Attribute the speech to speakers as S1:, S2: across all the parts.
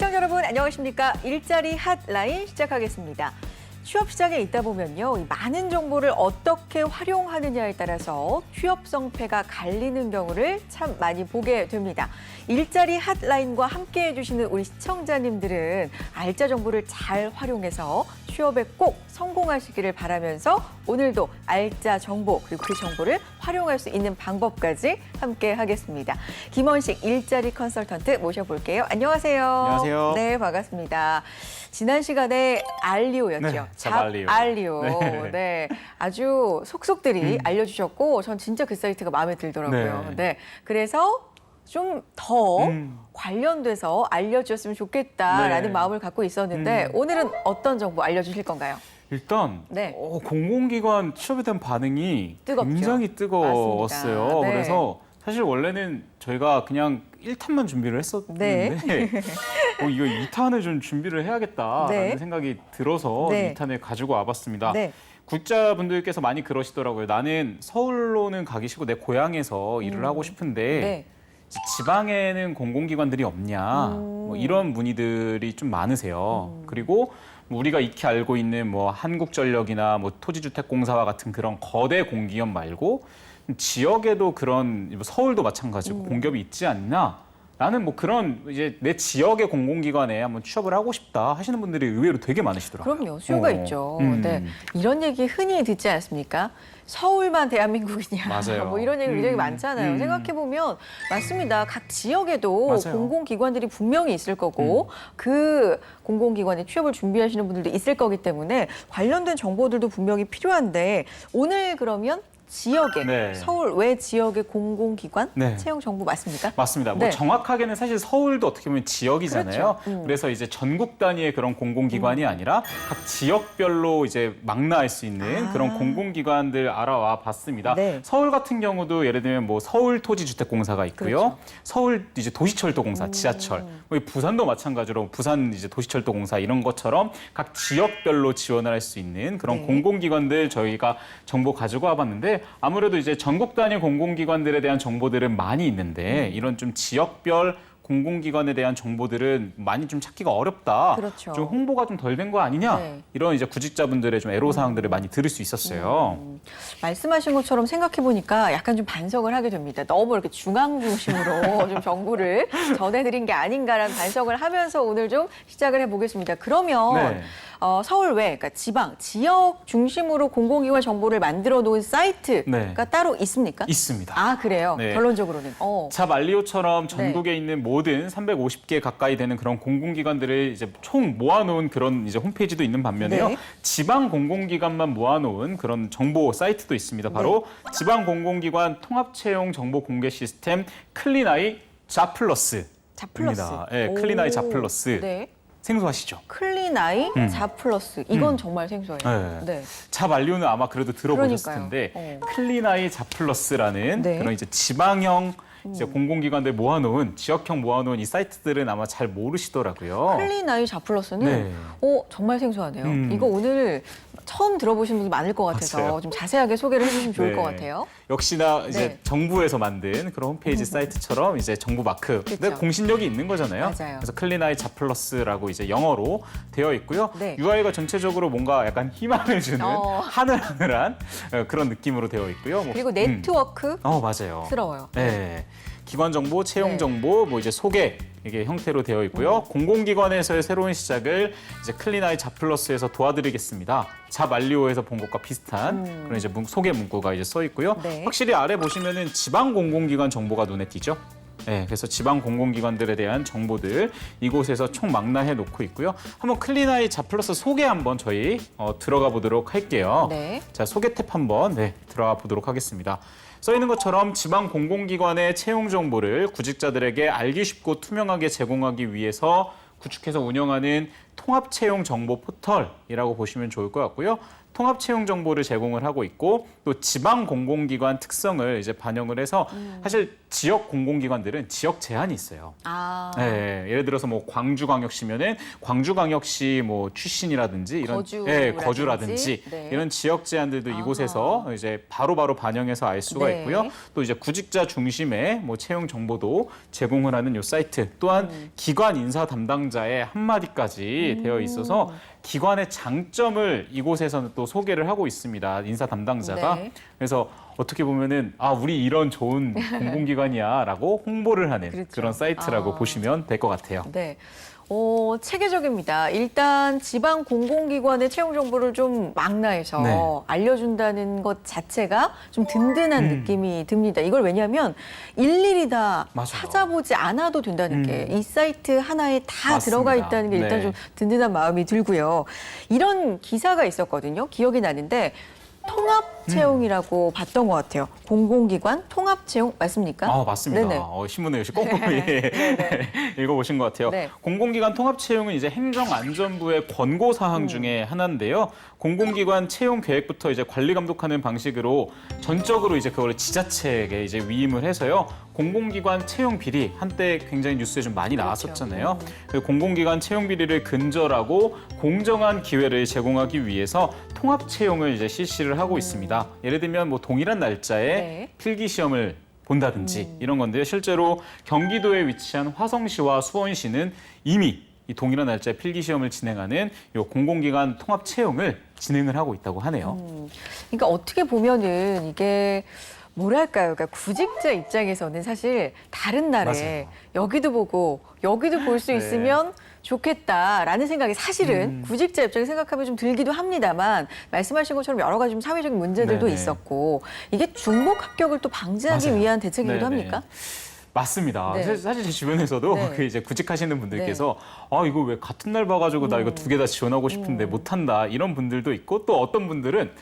S1: 시청자 여러분 안녕하십니까? 일자리 핫라인 시작하겠습니다. 취업 시장에 있다 보면요, 이 많은 정보를 어떻게 활용하느냐에 따라서 취업 성패가 갈리는 경우를 참 많이 보게 됩니다. 일자리 핫라인과 함께 해주시는 우리 시청자님들은 알짜 정보를 잘 활용해서 취업에 꼭 성공하시기를 바라면서 오늘도 알짜 정보 그리고 그 정보를 활용할 수 있는 방법까지 함께 하겠습니다. 김원식 일자리 컨설턴트 모셔볼게요. 안녕하세요.
S2: 안녕하세요.
S1: 네, 반갑습니다. 지난 시간에 알리오였죠.
S2: 네, 잡알리오.
S1: 잡알리오.
S2: 네.
S1: 네, 아주 속속들이 알려주셨고 전 진짜 그 사이트가 마음에 들더라고요.
S2: 네.
S1: 네, 그래서 좀 더 관련돼서 알려주셨으면 좋겠다라는
S2: 네.
S1: 마음을 갖고 있었는데 오늘은 어떤 정보 알려주실 건가요?
S2: 일단
S1: 네.
S2: 공공기관 취업에 대한 반응이
S1: 뜨겁죠.
S2: 굉장히 뜨거웠어요.
S1: 맞습니다. 네.
S2: 그래서 사실 원래는 저희가 그냥 1탄만 준비를 했었는데 이거 2탄을 좀 준비를 해야겠다라는
S1: 네.
S2: 생각이 들어서
S1: 네.
S2: 2탄을 가지고 와봤습니다.
S1: 네.
S2: 구독자분들께서 많이 그러시더라고요. 나는 서울로는 가기 싫고 내 고향에서 일을 하고 싶은데
S1: 네.
S2: 지방에는 공공기관들이 없냐 뭐 이런 문의들이 좀 많으세요. 그리고 우리가 익히 알고 있는 뭐 한국전력이나 뭐 토지주택공사와 같은 그런 거대 공기업 말고 지역에도 그런 서울도 마찬가지고 공기업이 있지 않나? 나는 뭐 그런 이제 내 지역의 공공기관에 한번 취업을 하고 싶다 하시는 분들이 의외로 되게 많으시더라고요.
S1: 그럼요, 수요가 있죠.
S2: 음.
S1: 네, 이런 얘기 흔히 듣지 않습니까? 서울만 대한민국이냐?
S2: 맞아요.
S1: 뭐 이런 얘기 굉장히 많잖아요. 생각해 보면 맞습니다. 각 지역에도
S2: 맞아요.
S1: 공공기관들이 분명히 있을 거고 그 공공기관에 취업을 준비하시는 분들도 있을 거기 때문에 관련된 정보들도 분명히 필요한데 오늘 그러면 지역에
S2: 네.
S1: 서울 외 지역의 공공기관
S2: 네.
S1: 채용 정보 맞습니까?
S2: 맞습니다.
S1: 네.
S2: 뭐 정확하게는 사실 서울도 어떻게 보면 지역이잖아요.
S1: 그렇죠.
S2: 그래서 이제 전국 단위의 그런 공공기관이 아니라 각 지역별로 이제 망라할 수 있는 그런 공공기관들 알아와 봤습니다.
S1: 네.
S2: 서울 같은 경우도 예를 들면 뭐 서울토지주택공사가 있고요.
S1: 그렇죠.
S2: 서울 이제 도시철도공사, 지하철. 뭐 부산도 마찬가지로 부산 이제 도시철도공사 이런 것처럼 각 지역별로 지원을 할 수 있는 그런
S1: 네.
S2: 공공기관들 저희가 정보 가지고 와봤는데 아무래도 이제 전국 단위 공공기관들에 대한 정보들은 많이 있는데 이런 좀 지역별 공공기관에 대한 정보들은 많이 좀 찾기가 어렵다.
S1: 그렇죠.
S2: 좀 홍보가 좀 덜 된 거 아니냐.
S1: 네.
S2: 이런 이제 구직자분들의 좀 애로사항들을 많이 들을 수 있었어요.
S1: 말씀하신 것처럼 생각해 보니까 약간 좀 반성을 하게 됩니다. 너무 이렇게 중앙 중심으로 좀 정보를 전해드린 게 아닌가라는 반성을 하면서 오늘 좀 시작을 해보겠습니다. 그러면
S2: 네.
S1: 서울 외, 그러니까 지방, 지역 중심으로 공공기관 정보를 만들어 놓은 사이트가
S2: 네.
S1: 따로 있습니까?
S2: 있습니다.
S1: 아, 그래요?
S2: 네.
S1: 결론적으로는.
S2: 잡알리오처럼 전국에 있는 모든 350개 가까이 되는 그런 공공기관들을 이제 총 모아놓은 그런 이제 홈페이지도 있는 반면에요.
S1: 네.
S2: 지방 공공기관만 모아놓은 그런 정보 사이트도 있습니다. 바로 지방 공공기관 통합채용 정보 공개 시스템 클린아이 자플러스.
S1: 자플러스.
S2: 네, 클린아이 자플러스.
S1: 네.
S2: 생소하시죠?
S1: 클린아이 자플러스. 이건 정말 생소해요.
S2: 네.
S1: 네.
S2: 잡알리오는 아마 그래도 들어보셨을
S1: 그러니까요.
S2: 텐데 클린아이 자플러스라는
S1: 네.
S2: 그런 이제 지방형 이제 공공기관들 모아놓은 지역형 모아놓은 이 사이트들은 아마 잘 모르시더라고요.
S1: 클린아이 자플러스는
S2: 네.
S1: 정말 생소하네요. 이거 오늘 처음 들어보신 분이 많을 것 같아서
S2: 맞아요.
S1: 좀 자세하게 소개를 해주시면 좋을
S2: 네.
S1: 것 같아요.
S2: 역시나 이제
S1: 네.
S2: 정부에서 만든 그런 홈페이지 사이트처럼 이제 정부 마크, 근데
S1: 그쵸.
S2: 공신력이 있는 거잖아요.
S1: 맞아요.
S2: 그래서 클린아이 자플러스라고 이제 영어로 되어 있고요.
S1: 네.
S2: UI가 전체적으로 뭔가 약간 희망을 주는 하늘하늘한 그런 느낌으로 되어 있고요. 뭐,
S1: 그리고 네트워크
S2: 맞아요.
S1: 스러워요.
S2: 네. 기관 정보, 채용
S1: 네.
S2: 정보, 뭐 이제 소개 이게 형태로 되어 있고요. 공공기관에서의 새로운 시작을 이제 클린아이 자플러스에서 도와드리겠습니다. 잡알리오에서 본 것과 비슷한 그런 이제 소개 문구가 이제 써 있고요.
S1: 네.
S2: 확실히 아래 보시면은 지방 공공기관 정보가 눈에 띄죠. 네, 그래서 지방 공공기관들에 대한 정보들 이곳에서 총 망라해 놓고 있고요. 한번 클린아이 자플러스 소개 한번 저희 들어가 보도록 할게요.
S1: 네.
S2: 자, 소개 탭 한번 들어가 보도록 하겠습니다. 써 있는 것처럼 지방 공공기관의 채용 정보를 구직자들에게 알기 쉽고 투명하게 제공하기 위해서 구축해서 운영하는 통합채용 정보 포털이라고 보시면 좋을 것 같고요. 통합 채용 정보를 제공을 하고 있고 또 지방 공공기관 특성을 이제 반영을 해서 사실 지역 공공기관들은 지역 제한이 있어요.
S1: 아,
S2: 네, 예를 들어서 뭐 광주광역시면은 광주광역시 뭐 출신이라든지 이런 거주라든지
S1: 네.
S2: 이런 지역 제한들도 이곳에서 이제 바로바로 반영해서 알 수가
S1: 네.
S2: 있고요. 또 이제 구직자 중심의 뭐 채용 정보도 제공을 하는 요 사이트 또한 기관 인사 담당자의 한마디까지 되어 있어서 기관의 장점을 이곳에서는 또 소개를 하고 있습니다. 인사 담당자가.
S1: 네.
S2: 그래서 어떻게 보면은 우리 이런 좋은 공공기관이야라고 홍보를 하는
S1: 그렇죠.
S2: 그런 사이트라고 보시면 될 것 같아요.
S1: 네. 체계적입니다. 일단 지방 공공기관의 채용 정보를 좀 망라해서
S2: 네.
S1: 알려준다는 것 자체가 좀 든든한 느낌이 듭니다. 이걸 왜냐하면 일일이 다
S2: 맞아요.
S1: 찾아보지 않아도 된다는 게 이 사이트 하나에 다
S2: 맞습니다.
S1: 들어가 있다는 게 일단
S2: 네.
S1: 좀 든든한 마음이 들고요. 이런 기사가 있었거든요. 기억이 나는데 통합 채용이라고 봤던 것 같아요. 공공기관 통합 채용 맞습니까?
S2: 맞습니다.
S1: 네네.
S2: 신문을 역시 꼼꼼히 읽어보신 것 같아요.
S1: 네.
S2: 공공기관 통합 채용은 이제 행정안전부의 권고 사항 중에 하나인데요. 공공기관 채용 계획부터 이제 관리 감독하는 방식으로 전적으로 이제 그걸 지자체에게 이제 위임을 해서요. 공공기관 채용 비리 한때 굉장히 뉴스에 좀 많이 나왔었잖아요. 그 공공기관 채용 비리를 근절하고 공정한 기회를 제공하기 위해서 통합 채용을 이제 실시를 하고 있습니다. 예를 들면 뭐 동일한 날짜에
S1: 네.
S2: 필기 시험을 본다든지 이런 건데요. 실제로 경기도에 위치한 화성시와 수원시는 이미 이 동일한 날짜에 필기 시험을 진행하는 요 공공기관 통합 채용을 진행을 하고 있다고 하네요.
S1: 그러니까 어떻게 보면은 이게 뭐랄까요? 그러니까 구직자 입장에서는 사실 다른 날에
S2: 맞아요.
S1: 여기도 보고 여기도 볼 수
S2: 네.
S1: 있으면 좋겠다라는 생각이 사실은 구직자 입장에 생각하면 좀 들기도 합니다만 말씀하신 것처럼 여러 가지 좀 사회적인 문제들도
S2: 네네.
S1: 있었고 이게 중복 합격을 또 방지하기
S2: 맞아요.
S1: 위한 대책이기도
S2: 네네.
S1: 합니까?
S2: 맞습니다.
S1: 네.
S2: 사실 제 주변에서도
S1: 네.
S2: 그 이제 구직하시는 분들께서 이거 왜 같은 날 봐가지고 나 이거 두 개 다 지원하고 싶은데 못한다 이런 분들도 있고 또 어떤 분들은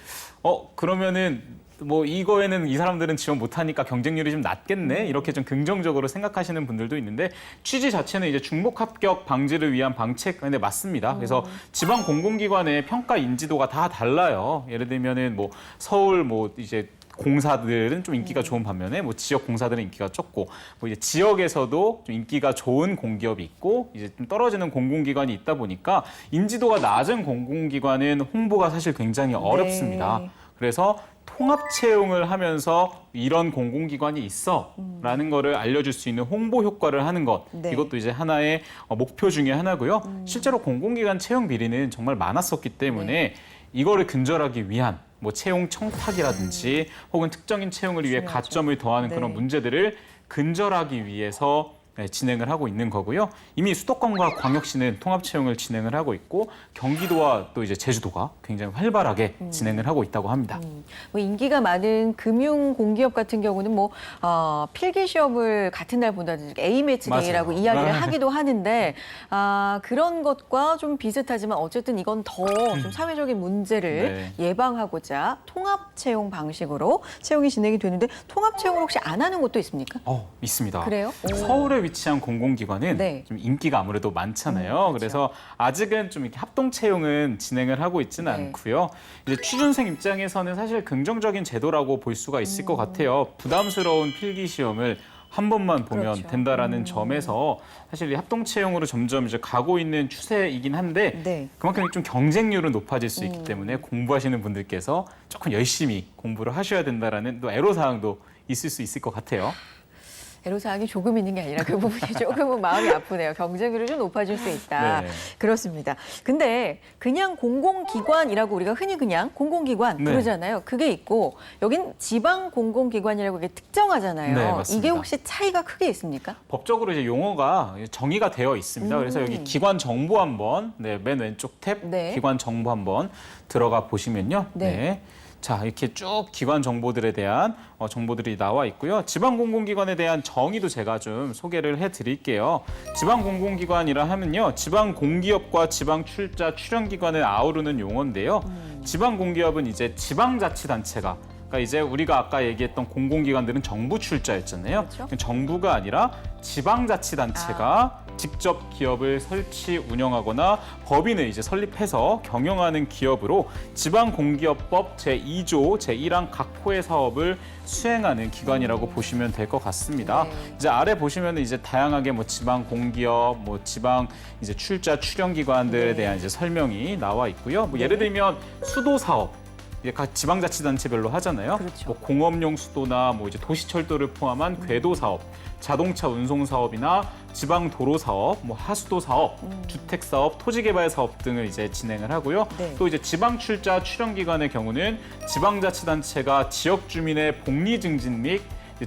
S2: 그러면은 뭐 이거에는 이 사람들은 지원 못하니까 경쟁률이 좀 낮겠네 이렇게 좀 긍정적으로 생각하시는 분들도 있는데 취지 자체는 이제 중복 합격 방지를 위한 방책인데 맞습니다. 그래서 지방 공공기관의 평가 인지도가 다 달라요. 예를 들면은 뭐 서울 뭐 이제 공사들은 좀 인기가 좋은 반면에 뭐 지역 공사들은 인기가 적고 뭐 이제 지역에서도 좀 인기가 좋은 공기업이 있고 이제 좀 떨어지는 공공기관이 있다 보니까 인지도가 낮은 공공기관은 홍보가 사실 굉장히 어렵습니다. 그래서 통합 채용을 하면서 이런 공공기관이 있어라는 거를 알려줄 수 있는 홍보 효과를 하는 것
S1: 네.
S2: 이것도 이제 하나의 목표 중에 하나고요. 실제로 공공기관 채용 비리는 정말 많았었기 때문에 이거를 근절하기 위한 뭐 채용 청탁이라든지 혹은 특정인 채용을 위해
S1: 중요하죠.
S2: 가점을 더하는
S1: 네.
S2: 그런 문제들을 근절하기 위해서 진행을 하고 있는 거고요. 이미 수도권과 광역시는 통합 채용을 진행을 하고 있고 경기도와 또 이제 제주도가 굉장히 활발하게 진행을 하고 있다고 합니다.
S1: 뭐 인기가 많은 금융 공기업 같은 경우는 뭐 필기 시험을 같은 날 본다든지 A 매치 데이라고
S2: 맞아요.
S1: 이야기를
S2: 네.
S1: 하기도 하는데 그런 것과 좀 비슷하지만 어쨌든 이건 더 좀 사회적인 문제를 예방하고자 통합 채용 방식으로 채용이 진행이 되는데 통합 채용을 혹시 안 하는 곳도 있습니까?
S2: 있습니다.
S1: 그래요?
S2: 서울에 위치한 공공기관은
S1: 네.
S2: 좀 인기가 아무래도 많잖아요. 그래서 아직은 좀 이렇게 합동 채용은 진행을 하고 있지는
S1: 네.
S2: 않고요. 이제 취준생 입장에서는 사실 긍정적인 제도라고 볼 수가 있을 것 같아요. 부담스러운 필기 시험을 한 번만 보면
S1: 그렇죠.
S2: 된다라는 점에서 사실 이 합동 채용으로 점점 이제 가고 있는 추세이긴 한데
S1: 네.
S2: 그만큼 좀 경쟁률은 높아질 수 있기 때문에 공부하시는 분들께서 조금 열심히 공부를 하셔야 된다라는 또 애로사항도 있을 수 있을 것 같아요.
S1: 애로사항이 조금 있는 게 아니라 그 부분이 조금은 마음이 아프네요. 경쟁률이 좀 높아질 수 있다.
S2: 네.
S1: 그렇습니다. 근데 그냥 공공기관이라고 우리가 흔히 그냥 공공기관
S2: 네.
S1: 부르잖아요. 그게 있고 여긴 지방 공공기관이라고 이게 특정하잖아요.
S2: 네, 맞습니다.
S1: 이게 혹시 차이가 크게 있습니까?
S2: 법적으로 이제 용어가 정의가 되어 있습니다. 그래서 여기 기관 정보 한번 맨 왼쪽 탭
S1: 네.
S2: 기관 정보 한번 들어가 보시면요.
S1: 네.
S2: 자, 이렇게 쭉 기관 정보들에 대한 정보들이 나와 있고요. 지방 공공기관에 대한 정의도 제가 좀 소개를 해드릴게요. 지방 공공기관이라 하면요, 지방 공기업과 지방 출자 출연기관을 아우르는 용어인데요. 지방 공기업은 이제 지방자치단체가 그러니까 이제 우리가 아까 얘기했던 공공기관들은 정부 출자였잖아요.
S1: 그렇죠.
S2: 정부가 아니라 지방자치단체가 직접 기업을 설치 운영하거나 법인을 이제 설립해서 경영하는 기업으로 지방공기업법 제2조 제1항 각호의 사업을 수행하는 기관이라고 보시면 될 것 같습니다.
S1: 네.
S2: 이제 아래 보시면 이제 다양하게 뭐 지방공기업, 뭐 지방 이제 출자 출연기관들에
S1: 네.
S2: 대한 이제 설명이 나와 있고요. 뭐 예를 들면 수도 사업. 이게 각 지방자치단체별로 하잖아요.
S1: 그렇죠.
S2: 뭐 공업용 수도나 뭐 이제 도시철도를 포함한 궤도 사업, 자동차 운송 사업이나 지방 도로 사업, 뭐 하수도 사업, 주택 사업, 토지 개발 사업 등을 이제 진행을 하고요.
S1: 네.
S2: 또 이제 지방 출자 출연 기관의 경우는 지방자치단체가 지역 주민의 복리 증진 및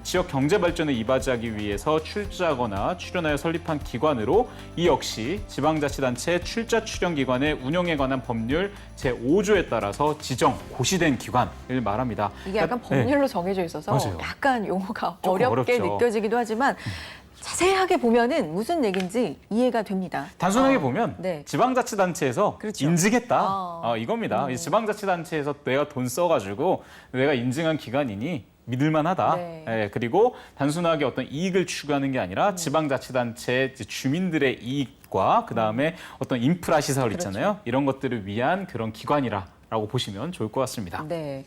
S2: 지역 경제 발전을 이바지하기 위해서 출자하거나 출연하여 설립한 기관으로 이 역시 지방자치단체 출자 출연 기관의 운영에 관한 법률 제5조에 따라서 지정 고시된 기관을 말합니다.
S1: 이게 약간
S2: 네.
S1: 법률로 정해져 있어서
S2: 맞아요.
S1: 약간 용어가
S2: 조금
S1: 어렵게
S2: 어렵죠.
S1: 느껴지기도 하지만 자세하게 보면은 무슨 얘기인지 이해가 됩니다.
S2: 단순하게 보면
S1: 네.
S2: 지방자치단체에서
S1: 그렇죠.
S2: 인증했다. 이겁니다. 이 지방자치단체에서 내가 돈 써가지고 내가 인증한 기관이니 믿을만하다.
S1: 네.
S2: 예, 그리고 단순하게 어떤 이익을 추구하는 게 아니라 지방자치단체 주민들의 이익과 그다음에 어떤 인프라 시설 있잖아요. 이런 것들을 위한 그런 기관이라고 보시면 좋을 것 같습니다.
S1: 네.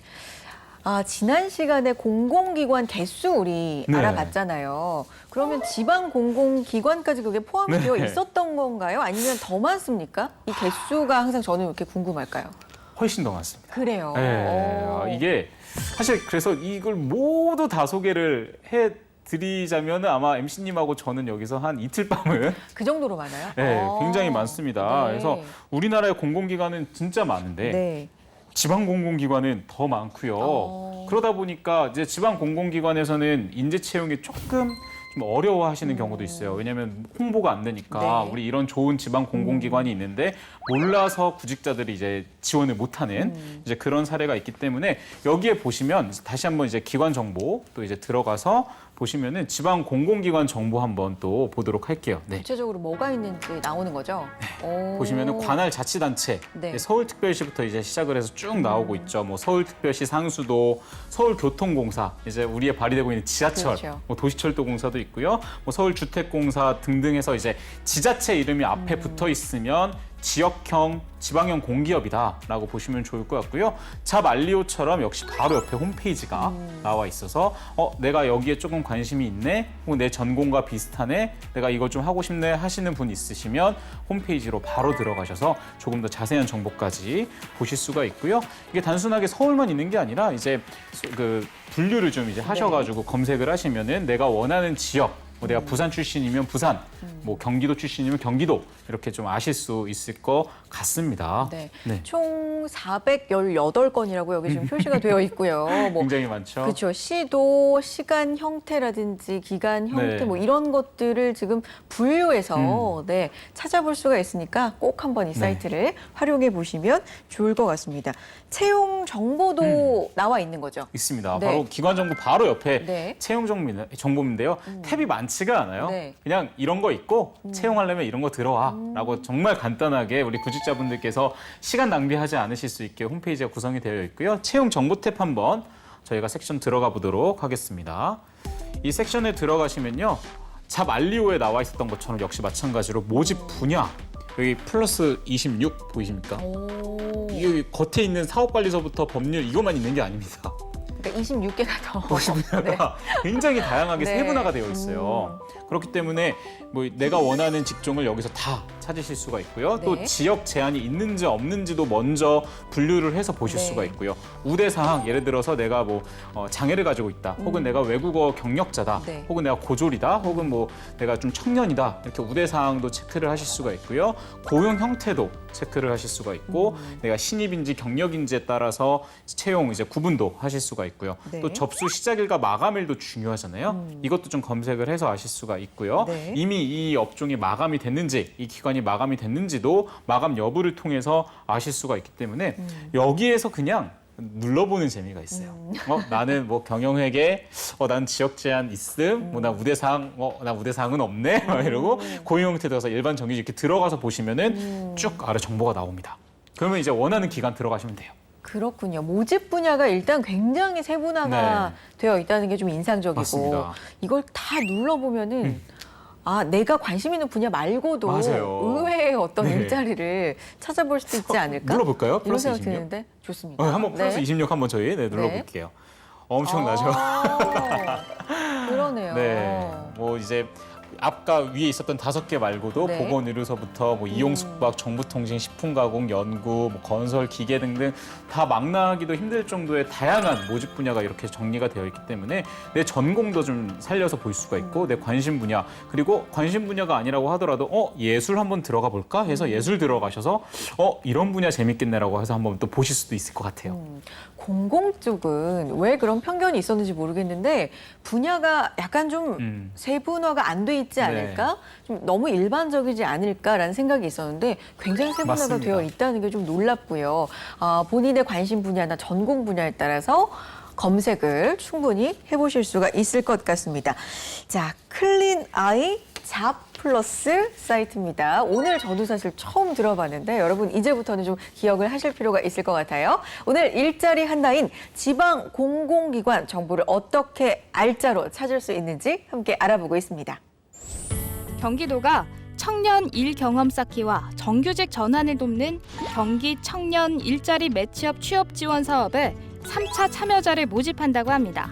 S1: 지난 시간에 공공기관 개수 우리
S2: 네.
S1: 알아봤잖아요. 그러면 지방 공공기관까지 그게 포함이
S2: 네.
S1: 되어 있었던 건가요? 아니면 더 많습니까? 이 개수가 항상 저는 이렇게 궁금할까요?
S2: 훨씬 더 많습니다.
S1: 그래요.
S2: 네. 이게 사실 그래서 이걸 모두 다 소개를 해드리자면 아마 MC님하고 저는 여기서 한 이틀 밤을
S1: 그 정도로 많아요?
S2: 네, 굉장히 많습니다.
S1: 네.
S2: 그래서 우리나라의 공공기관은 진짜 많은데
S1: 네.
S2: 지방 공공기관은 더 많고요. 그러다 보니까 이제 지방 공공기관에서는 인재 채용이 조금 좀 어려워하시는 경우도 있어요. 왜냐하면 홍보가 안 되니까
S1: 네.
S2: 우리 이런 좋은 지방 공공기관이 있는데 몰라서 구직자들이 이제 지원을 못하는 이제 그런 사례가 있기 때문에 여기에 보시면 다시 한번 이제 기관 정보 또 이제 들어가서 보시면은 지방 공공기관 정보 한번 또 보도록 할게요. 네.
S1: 구체적으로 뭐가 있는지 나오는 거죠? 오.
S2: 보시면은 관할 자치단체
S1: 네.
S2: 서울특별시부터 이제 시작을 해서 쭉 나오고 있죠. 뭐 서울특별시 상수도, 서울교통공사, 이제 우리에 발의되고 있는 지하철,
S1: 그렇죠.
S2: 뭐 도시철도공사도 있고요. 뭐 서울주택공사 등등해서 이제 지자체 이름이 앞에 붙어 있으면 지역형, 지방형 공기업이다라고 보시면 좋을 것 같고요. 잡알리오처럼 역시 바로 옆에 홈페이지가 나와 있어서 내가 여기에 조금 관심이 있네, 혹은 내 전공과 비슷하네, 내가 이거 좀 하고 싶네 하시는 분 있으시면 홈페이지로 바로 들어가셔서 조금 더 자세한 정보까지 보실 수가 있고요. 이게 단순하게 서울만 있는 게 아니라 이제 그 분류를 좀 이제 하셔가지고 검색을 하시면은 내가 원하는 지역, 뭐 내가 부산 출신이면 부산, 뭐 경기도 출신이면 경기도 이렇게 좀 아실 수 있을 것 같습니다.
S1: 네.
S2: 네.
S1: 총 418건이라고 여기 지금 표시가 되어 있고요. 뭐
S2: 굉장히 많죠.
S1: 그렇죠. 시도, 시간 형태라든지 기간 형태
S2: 네.
S1: 뭐 이런 것들을 지금 분류해서 네, 찾아볼 수가 있으니까 꼭 한번 이 사이트를 활용해 보시면 좋을 것 같습니다. 채용 정보도 나와 있는 거죠.
S2: 있습니다.
S1: 네.
S2: 바로 기관 정보 바로 옆에
S1: 네.
S2: 채용 정보인데요. 탭이 많지가 않아요.
S1: 네.
S2: 그냥 이런 거 있고 채용하려면 이런 거 들어와라고 정말 간단하게 우리 구직자분들께서 시간 낭비하지 않으실 수 있게 홈페이지가 구성이 되어 있고요. 채용 정보 탭 한번 저희가 섹션 들어가 보도록 하겠습니다. 이 섹션에 들어가시면요. 잡알리오에 나와 있었던 것처럼 역시 마찬가지로 모집 분야 여기 플러스 26 보이십니까? 이 겉에 있는 사업관리서부터 법률 이것만 있는 게 아닙니다.
S1: 그러니까 26개가 더.
S2: 모집 분야가 굉장히 다양하게
S1: 네.
S2: 세분화가 되어 있어요. 그렇기 때문에 뭐 내가 원하는 직종을 여기서 다 찾으실 수가 있고요.
S1: 네.
S2: 또 지역 제한이 있는지 없는지도 먼저 분류를 해서 보실
S1: 네.
S2: 수가 있고요. 우대사항 예를 들어서 내가 뭐 장애를 가지고 있다, 혹은 내가 외국어 경력자다,
S1: 네.
S2: 혹은 내가 고졸이다, 혹은 뭐 내가 좀 청년이다 이렇게 우대사항도 체크를 하실 수가 있고요. 고용 형태도 체크를 하실 수가 있고 내가 신입인지 경력인지에 따라서 채용 이제 구분도 하실 수가 있고요.
S1: 네.
S2: 또 접수 시작일과 마감일도 중요하잖아요. 이것도 좀 검색을 해서 아실 수가 있고요.
S1: 네.
S2: 이미 이 업종이 마감이 됐는지, 이 기관이 마감이 됐는지도 마감 여부를 통해서 아실 수가 있기 때문에 여기에서 그냥 눌러보는 재미가 있어요. 나는 뭐 경영회계, 난 지역 제한 있음, 뭐 나 우대사항, 나 우대사항은 없네, 막 이러고 고용 형태 들어가서 일반 정규직 이렇게 들어가서 보시면은 쭉 아래 정보가 나옵니다. 그러면 이제 원하는 기관 들어가시면 돼요.
S1: 그렇군요. 모집 분야가 일단 굉장히 세분화가 되어 있다는 게 좀 인상적이고
S2: 맞습니다.
S1: 이걸 다 눌러보면은 내가 관심 있는 분야 말고도
S2: 맞아요.
S1: 의외의 어떤
S2: 네.
S1: 일자리를 찾아볼 수도 있지 않을까?
S2: 눌러볼까요?
S1: 이런
S2: 플러스
S1: 생각
S2: 26?
S1: 드는데 좋습니다.
S2: 한번 플러스 26 한번 저희 눌러볼게요. 엄청나죠?
S1: 그러네요.
S2: 네. 뭐 이제 아까 위에 있었던 5개 말고도
S1: 네.
S2: 보건의료서부터 뭐 이용숙박, 정보통신, 식품가공, 연구, 뭐 건설, 기계 등등 다 망라하기도 힘들 정도의 다양한 모집 분야가 이렇게 정리가 되어 있기 때문에 내 전공도 좀 살려서 볼 수가 있고 내 관심 분야 그리고 관심 분야가 아니라고 하더라도 예술 한번 들어가 볼까 해서 예술 들어가셔서 이런 분야 재밌겠네라고 해서 한번 또 보실 수도 있을 것 같아요.
S1: 공공 쪽은 왜 그런 편견이 있었는지 모르겠는데 분야가 약간 좀 세분화가 안 돼 있지 않을까? 좀 너무 일반적이지 않을까라는 생각이 있었는데 굉장히 세분화가
S2: 맞습니다.
S1: 되어 있다는 게 좀 놀랍고요. 본인의 관심 분야나 전공 분야에 따라서 검색을 충분히 해보실 수가 있을 것 같습니다. 자, 클린 아이 잡 플러스 사이트입니다. 오늘 저도 사실 처음 들어봤는데 여러분 이제부터는 좀 기억을 하실 필요가 있을 것 같아요. 오늘 일자리 한라인 지방 공공기관 정보를 어떻게 알짜로 찾을 수 있는지 함께 알아보고 있습니다.
S3: 경기도가 청년 일 경험 쌓기와 정규직 전환을 돕는 경기 청년 일자리 매치업 취업 지원 사업에 3차 참여자를 모집한다고 합니다.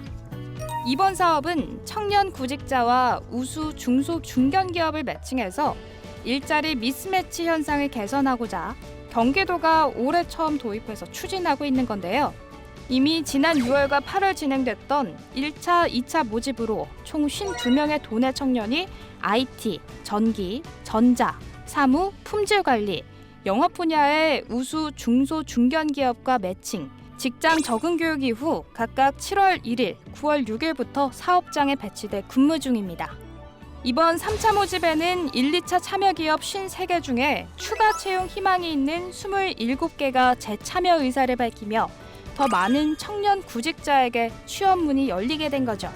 S3: 이번 사업은 청년 구직자와 우수 중소 중견기업을 매칭해서 일자리 미스매치 현상을 개선하고자 경기도가 올해 처음 도입해서 추진하고 있는 건데요. 이미 지난 6월과 8월 진행됐던 1차, 2차 모집으로 총 52명의 도내 청년이 IT, 전기, 전자, 사무, 품질관리, 영업 분야의 우수 중소 중견기업과 매칭, 직장 적응 교육 이후 각각 7월 1일, 9월 6일부터 사업장에 배치돼 근무 중입니다. 이번 3차 모집에는 1, 2차 참여 기업 53개 중에 추가 채용 희망이 있는 27개가 재참여 의사를 밝히며 더 많은 청년 구직자에게 취업 문이 열리게 된 거죠.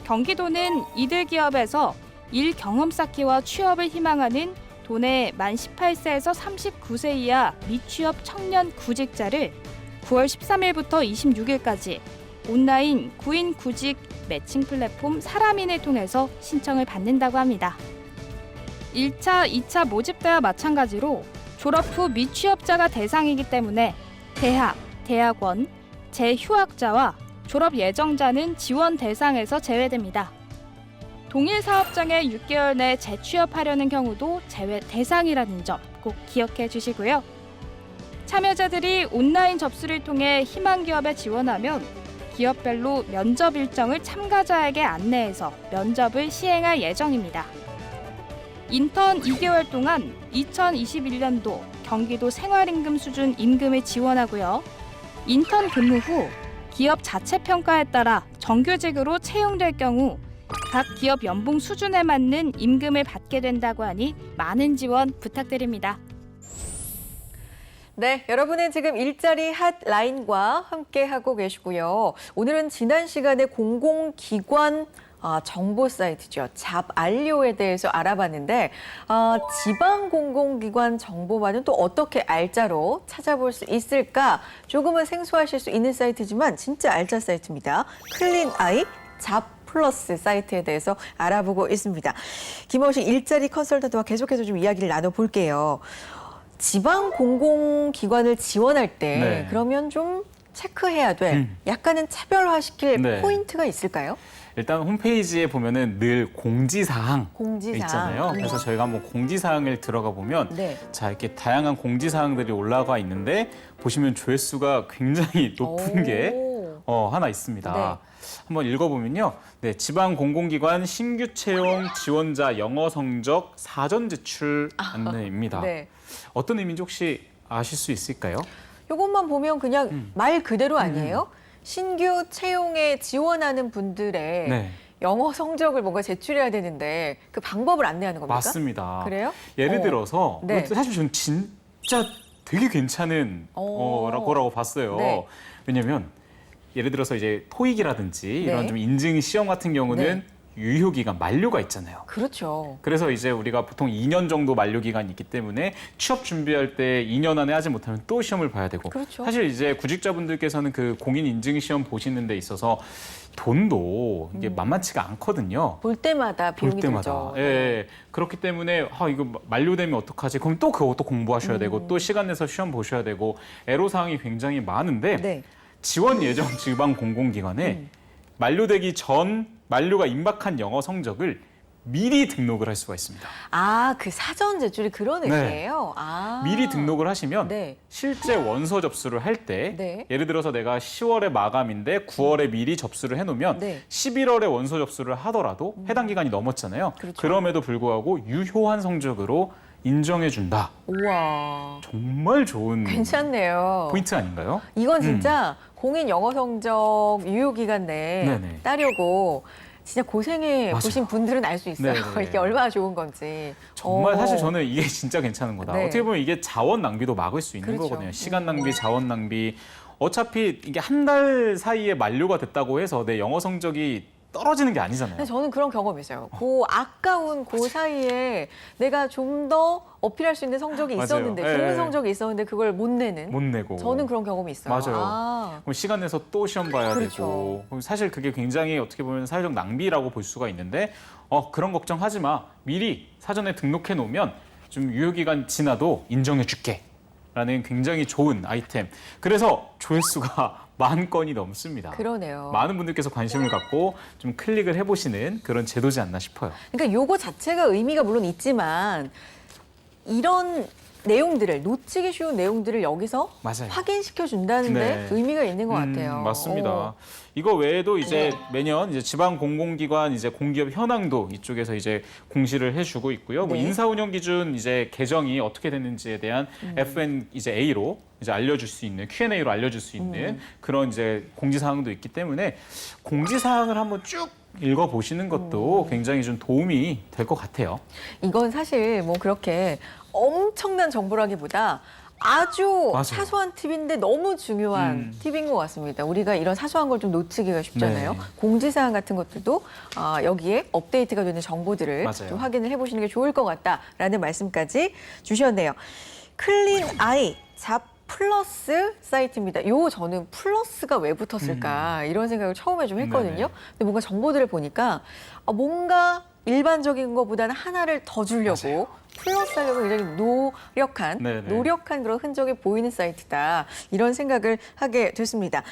S3: 경기도는 이들 기업에서 일 경험 쌓기와 취업을 희망하는 도내 만 18세에서 39세 이하 미취업 청년 구직자를 9월 13일부터 26일까지 온라인 구인 구직 매칭 플랫폼 사람인을 통해서 신청을 받는다고 합니다. 1차, 2차 모집 때와 마찬가지로 졸업 후 미취업자가 대상이기 때문에 대학, 대학원, 재휴학자와 졸업 예정자는 지원 대상에서 제외됩니다. 동일 사업장에 6개월 내 재취업하려는 경우도 제외 대상이라는 점 꼭 기억해 주시고요. 참여자들이 온라인 접수를 통해 희망 기업에 지원하면 기업별로 면접 일정을 참가자에게 안내해서 면접을 시행할 예정입니다. 인턴 2개월 동안 2021년도 경기도 생활임금 수준 임금을 지원하고요. 인턴 근무 후 기업 자체 평가에 따라 정규직으로 채용될 경우 각 기업 연봉 수준에 맞는 임금을 받게 된다고 하니 많은 지원 부탁드립니다.
S1: 네, 여러분은 지금 일자리 핫라인과 함께하고 계시고요. 오늘은 지난 시간에 공공기관 정보 사이트죠. 잡알료에 대해서 알아봤는데 지방 공공기관 정보만은 또 어떻게 알짜로 찾아볼 수 있을까? 조금은 생소하실 수 있는 사이트지만 진짜 알짜 사이트입니다. 클린아이 잡 플러스 사이트에 대해서 알아보고 있습니다. 김어식 일자리 컨설턴트와 계속해서 좀 이야기를 나눠볼게요. 지방 공공기관을 지원할 때
S2: 네.
S1: 그러면 좀 체크해야 될 약간은 차별화시킬
S2: 네.
S1: 포인트가 있을까요?
S2: 일단 홈페이지에 보면은 늘 공지사항
S1: 공지사항.
S2: 있잖아요. 그래서 저희가 한번 공지사항을 들어가 보면
S1: 네.
S2: 자 이렇게 다양한 공지사항들이 올라가 있는데 보시면 조회수가 굉장히 높은 게 하나 있습니다.
S1: 네.
S2: 한번 읽어보면요. 네, 지방 공공기관 신규 채용 지원자 영어 성적 사전 제출 안내입니다.
S1: 네.
S2: 어떤 의미인지 혹시 아실 수 있을까요?
S1: 이것만 보면 그냥 말 그대로 아니에요? 신규 채용에 지원하는 분들의
S2: 네.
S1: 영어 성적을 뭔가 제출해야 되는데 그 방법을 안내하는 겁니까?
S2: 맞습니다.
S1: 그래요?
S2: 예를 들어서
S1: 네.
S2: 사실 저는 진짜 되게 괜찮은 거라고 봤어요.
S1: 네.
S2: 왜냐면 예를 들어서 이제 토익이라든지 이런
S1: 네.
S2: 좀 인증 시험 같은 경우는
S1: 네.
S2: 유효기간 만료가 있잖아요.
S1: 그렇죠.
S2: 그래서 이제 우리가 보통 2년 정도 만료 기간이 있기 때문에 취업 준비할 때 2년 안에 하지 못하면 또 시험을 봐야 되고
S1: 그렇죠.
S2: 사실 이제 구직자분들께서는 그 공인 인증 시험 보시는 데 있어서 돈도 이게 만만치가 않거든요.
S1: 볼 때마다
S2: 볼
S1: 비용이
S2: 때마다.
S1: 들죠.
S2: 예. 그렇기 때문에 이거 만료되면 어떡하지? 그럼 또 그것도 공부하셔야 되고 또 시간 내서 시험 보셔야 되고 애로사항이 굉장히 많은데
S1: 네.
S2: 지원 예정 지방 공공기관에 만료되기 전 만료가 임박한 영어 성적을 미리 등록을 할 수가 있습니다.
S1: 아, 그 사전 제출이 그런
S2: 네.
S1: 의미예요? 아.
S2: 미리 등록을 하시면
S1: 네.
S2: 실제 원서 접수를 할 때
S1: 네.
S2: 예를 들어서 내가 10월에 마감인데 9월에 미리 접수를 해놓으면
S1: 네.
S2: 11월에 원서 접수를 하더라도 해당 기간이 넘었잖아요.
S1: 그렇죠.
S2: 그럼에도 불구하고 유효한 성적으로 인정해준다.
S1: 우와.
S2: 정말 좋은
S1: 괜찮네요.
S2: 포인트 아닌가요?
S1: 이건 진짜 공인 영어 성적 유효 기간 내에
S2: 네네.
S1: 따려고 진짜 고생해
S2: 맞아요.
S1: 보신 분들은 알 수 있어요.
S2: 네네네.
S1: 이게 얼마나 좋은 건지.
S2: 정말
S1: 어.
S2: 사실 저는 이게 진짜 괜찮은 거다.
S1: 네.
S2: 어떻게 보면 이게 자원 낭비도 막을 수 있는
S1: 그렇죠.
S2: 거거든요. 시간 낭비, 자원 낭비. 어차피 이게 한 달 사이에 만료가 됐다고 해서 내 영어 성적이 떨어지는 게 아니잖아요.
S1: 근데 저는 그런 경험이 있어요. 그 아까운 그 사이에 내가 좀 더 어필할 수 있는 성적이
S2: 맞아요.
S1: 있었는데,
S2: 예,
S1: 좋은
S2: 예.
S1: 성적이 있었는데 그걸 못 내는.
S2: 못 내고.
S1: 저는 그런 경험이 있어요.
S2: 맞아요.
S1: 아.
S2: 그럼 시간 내서 또 시험 봐야
S1: 그렇죠.
S2: 되고. 그럼 사실 그게 굉장히 어떻게 보면 사회적 낭비라고 볼 수가 있는데 그런 걱정하지 마. 미리 사전에 등록해 놓으면 좀 유효기간 지나도 인정해 줄게. 라는 굉장히 좋은 아이템. 그래서 조회수가 10,000건이 넘습니다.
S1: 그러네요.
S2: 많은 분들께서 관심을 갖고 좀 클릭을 해보시는 그런 제도지 않나 싶어요.
S1: 그러니까 요거 자체가 의미가 물론 있지만 이런 내용들을 놓치기 쉬운 내용들을 여기서
S2: 맞아요.
S1: 확인시켜 준다는 데
S2: 네.
S1: 의미가 있는 것 같아요.
S2: 맞습니다.
S1: 어.
S2: 이거 외에도 이제
S1: 네.
S2: 매년 이제 지방 공공기관 이제 공기업 현황도 이쪽에서 이제 공시를 해주고 있고요. 뭐
S1: 네.
S2: 인사운영 기준 이제 개정이 어떻게 됐는지에 대한 FN 이제 A로 이제 알려줄 수 있는 Q&A로 알려줄 수 있는 그런 이제 공지사항도 있기 때문에 공지사항을 한번 쭉 읽어보시는 것도 굉장히 좀 도움이 될 것 같아요.
S1: 이건 사실 뭐 그렇게 엄청난 정보라기보다 아주
S2: 맞아요.
S1: 사소한 팁인데 너무 중요한 팁인 것 같습니다. 우리가 이런 사소한 걸 좀 놓치기가 쉽잖아요.
S2: 네.
S1: 공지사항 같은 것들도 여기에 업데이트가 되는 정보들을
S2: 맞아요.
S1: 좀 확인을 해보시는 게 좋을 것 같다라는 말씀까지 주셨네요. 클린 아이 잡 플러스 사이트입니다. 요 저는 플러스가 왜 붙었을까 이런 생각을 처음에 좀 했거든요.
S2: 네네.
S1: 근데 뭔가 정보들을 보니까 뭔가 일반적인 것보다는 하나를 더 주려고
S2: 맞아요.
S1: 플러스 하려고 굉장히
S2: 네네.
S1: 노력한 그런 흔적이 보이는 사이트다. 이런 생각을 하게 됐습니다.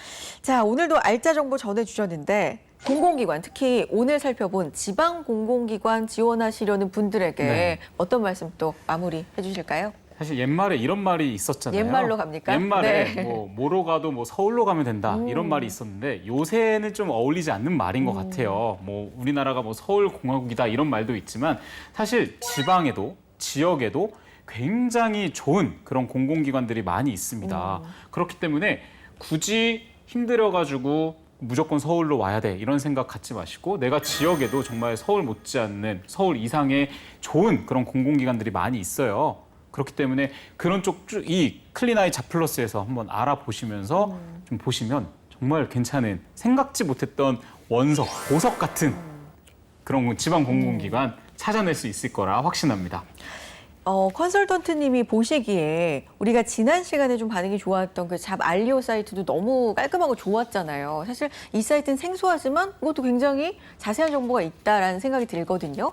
S1: 자, 오늘도 알짜 정보 전해주셨는데 공공기관, 특히 오늘 살펴본 지방 공공기관 지원하시려는 분들에게
S2: 네.
S1: 어떤 말씀 또 마무리해 주실까요?
S2: 사실 옛말에 이런 말이 있었잖아요.
S1: 옛말로 갑니까?
S2: 옛말에
S1: 네.
S2: 뭐 뭐로 가도 뭐 서울로 가면 된다 이런 말이 있었는데 요새는 좀 어울리지 않는 말인 것 같아요. 뭐 우리나라가 뭐 서울 공화국이다 이런 말도 있지만 사실 지방에도 지역에도 굉장히 좋은 그런 공공기관들이 많이 있습니다. 그렇기 때문에 굳이 힘들어가지고 무조건 서울로 와야 돼 이런 생각 갖지 마시고 내가 지역에도 정말 서울 못지않는 서울 이상의 좋은 그런 공공기관들이 많이 있어요. 그렇기 때문에 그런 쪽 이 클린아이 잡플러스에서 한번 알아보시면서 좀 보시면 정말 괜찮은 생각지 못했던 원석, 보석 같은 그런 지방 공공기관 찾아낼 수 있을 거라 확신합니다.
S1: 컨설턴트님이 보시기에 우리가 지난 시간에 좀 반응이 좋았던 그 잡 알리오 사이트도 너무 깔끔하고 좋았잖아요. 사실 이 사이트는 생소하지만 이것도 굉장히 자세한 정보가 있다라는 생각이 들거든요.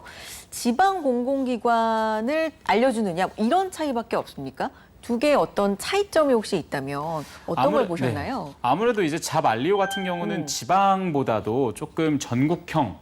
S1: 지방 공공기관을 알려주느냐 이런 차이밖에 없습니까? 두 개의 어떤 차이점이 혹시 있다면 어떤 걸 보셨나요?
S2: 네. 아무래도 이제 잡 알리오 같은 경우는 지방보다도 조금 전국형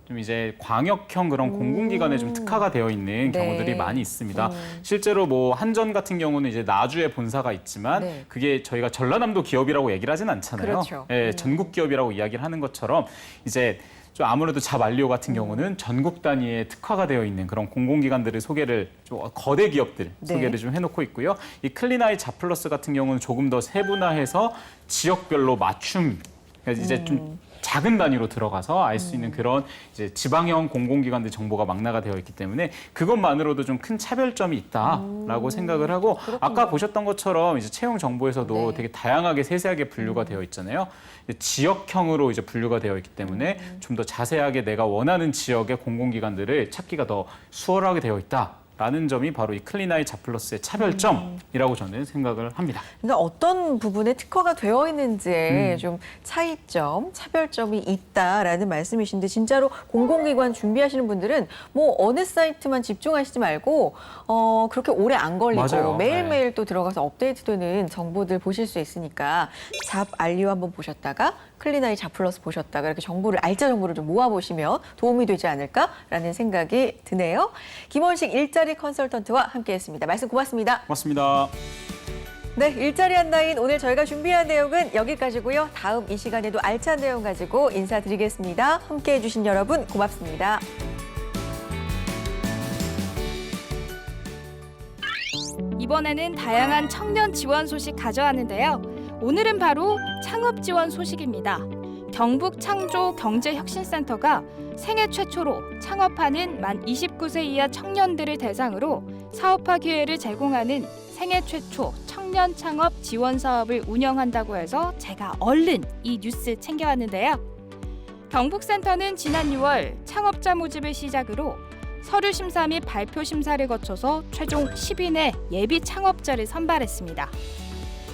S2: 좀 이제 광역형 그런 공공기관에 좀 특화가 되어 있는
S1: 네.
S2: 경우들이 많이 있습니다. 실제로 뭐 한전 같은 경우는 이제 나주에 본사가 있지만
S1: 네.
S2: 그게 저희가 전라남도 기업이라고 얘기를 하진 않잖아요.
S1: 그렇죠.
S2: 예, 전국 기업이라고 이야기를 하는 것처럼 이제 좀 아무래도 잡 알리오 같은 경우는 전국 단위의 특화가 되어 있는 그런 공공기관들을 소개를 좀 거대 기업들
S1: 네.
S2: 소개를 좀 해놓고 있고요. 이 클린아이 잡플러스 같은 경우는 조금 더 세분화해서 지역별로 맞춤 그러니까 이제 좀 작은 단위로 들어가서 알 수 있는 그런 이제 지방형 공공기관들 정보가 망라가 되어 있기 때문에 그것만으로도 좀 큰 차별점이 있다라고 생각을 하고 아까 보셨던 것처럼 이제 채용 정보에서도
S1: 네.
S2: 되게 다양하게 세세하게 분류가 되어 있잖아요. 지역형으로 이제 분류가 되어 있기 때문에 좀 더 자세하게 내가 원하는 지역의 공공기관들을 찾기가 더 수월하게 되어 있다라는 점이 바로 이 클린아이 자플러스의 차별점이라고 저는 생각을 합니다.
S1: 그러니까 어떤 부분에 특화가 되어 있는지에 좀 차이점, 차별점이 있다라는 말씀이신데 진짜로 공공기관 준비하시는 분들은 뭐 어느 사이트만 집중하시지 말고 그렇게 오래 안 걸리고
S2: 맞아요.
S1: 매일매일 또 들어가서 업데이트되는 정보들 보실 수 있으니까 잡 알리오 한번 보셨다가 클린아이 자플러스 보셨다가 이렇게 정보를 알짜 정보를 좀 모아보시면 도움이 되지 않을까라는 생각이 드네요. 김원식 일자리 컨설턴트와 함께했습니다. 말씀 고맙습니다.
S2: 고맙습니다.
S1: 네, 일자리 한라인 오늘 저희가 준비한 내용은 여기까지고요. 다음 이 시간에도 알찬 내용 가지고 인사드리겠습니다. 함께해 주신 여러분 고맙습니다.
S3: 이번에는 다양한 청년 지원 소식 가져왔는데요. 오늘은 바로 창업 지원 소식입니다. 경북 창조 경제혁신센터가 생애 최초로 창업하는 만 29세 이하 청년들을 대상으로 사업화 기회를 제공하는 생애 최초 청년 창업 지원 사업을 운영한다고 해서 제가 얼른 이 뉴스 챙겨왔는데요. 경북센터는 지난 6월 창업자 모집을 시작으로 서류 심사 및 발표 심사를 거쳐서 최종 10인의 예비 창업자를 선발했습니다.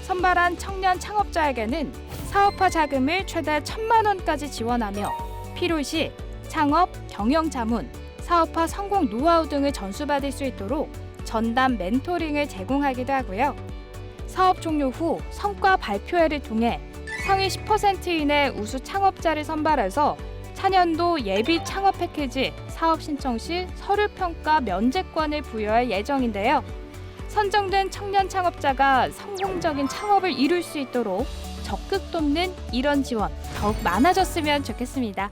S3: 선발한 청년 창업자에게는 사업화 자금을 최대 1,000만 원까지 지원하며 필요시 창업, 경영 자문, 사업화 성공 노하우 등을 전수받을 수 있도록 전담 멘토링을 제공하기도 하고요. 사업 종료 후 성과 발표회를 통해 상위 10% 이내 우수 창업자를 선발해서 차년도 예비 창업 패키지 사업 신청 시 서류 평가 면제권을 부여할 예정인데요. 선정된 청년 창업자가 성공적인 창업을 이룰 수 있도록 적극 돕는 이런 지원 더욱 많아졌으면 좋겠습니다.